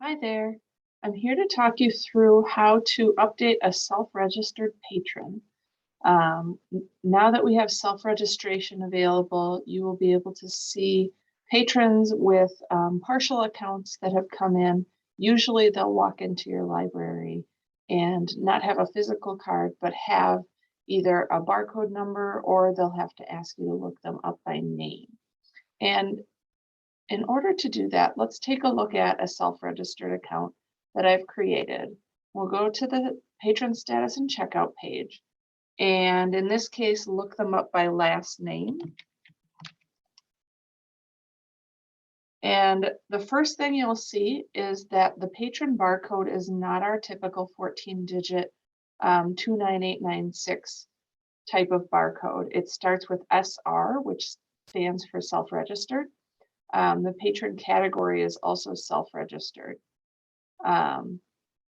Hi there. I'm here to talk you through how to update a self-registered patron. Now that we have self-registration available, you will be able to see patrons with partial accounts that have come in. Usually they'll walk into your library and not have a physical card, but have either a barcode number or they'll have to ask you to look them up by name. And in order to do that, let's take a look at a self-registered account that I've created. We'll go to the patron status and checkout page. And in this case, look them up by last name. And the first thing you'll see is that the patron barcode is not our typical 14-digit 29896 type of barcode. It starts with SR, which stands for self-registered. The patron category is also self-registered. And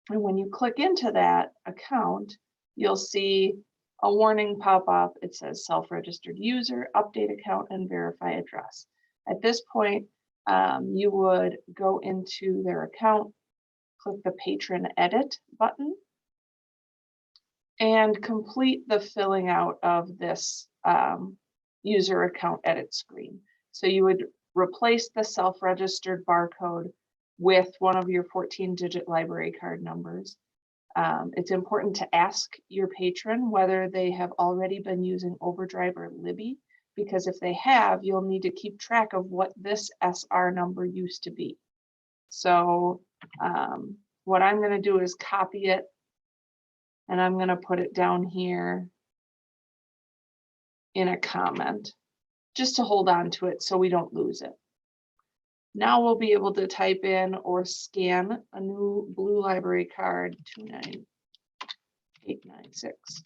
when you click into that account, you'll see a warning pop up. It says self-registered user, update account, and verify address. At this point, you would go into their account, click the patron edit button, and complete the filling out of this user account edit screen. So you would replace the self-registered barcode with one of your 14-digit library card numbers. It's important to ask your patron whether they have already been using Overdrive or Libby, because if they have, you'll need to keep track of what this SR number used to be. So what I'm going to do is copy it, and I'm going to put it down here in a comment, just to hold on to it so we don't lose it. Now we'll be able to type in or scan a new blue library card 29896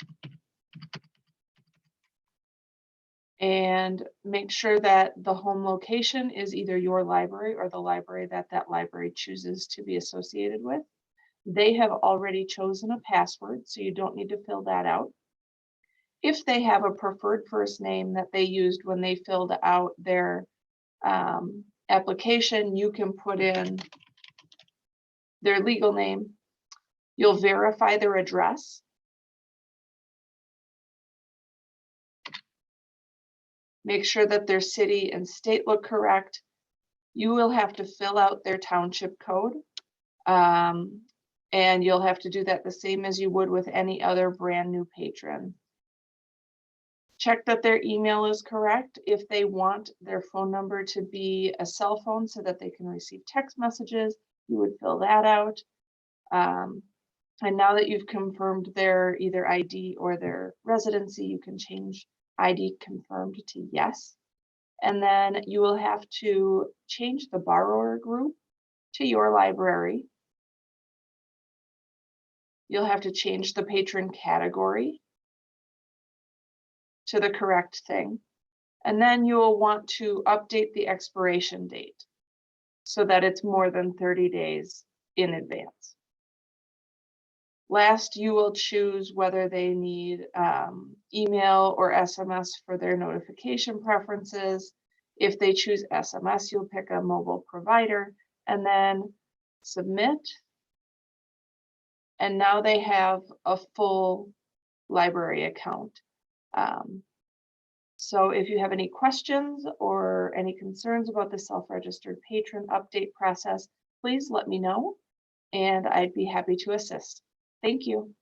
and make sure that the home location is either your library or the library that that library chooses to be associated with. They have already chosen a password, so you don't need to fill that out. If they have a preferred first name that they used when they filled out their application, you can put in their legal name. You'll verify their address. Make sure that their city and state look correct. You will have to fill out their township code. And you'll have to do that the same as you would with any other brand new patron. Check that their email is correct. If they want their phone number to be a cell phone so that they can receive text messages, you would fill that out. And now that you've confirmed their either ID or their residency, you can change ID confirmed to yes. And then you will have to change the borrower group to your library. You'll have to change the patron category to the correct thing. And then you will want to update the expiration date so that it's more than 30 days in advance. Last, you will choose whether they need email or SMS for their notification preferences. If they choose SMS, you'll pick a mobile provider and then submit. And now they have a full library account. So if you have any questions or any concerns about the self-registered patron update process, please let me know, and I'd be happy to assist. Thank you.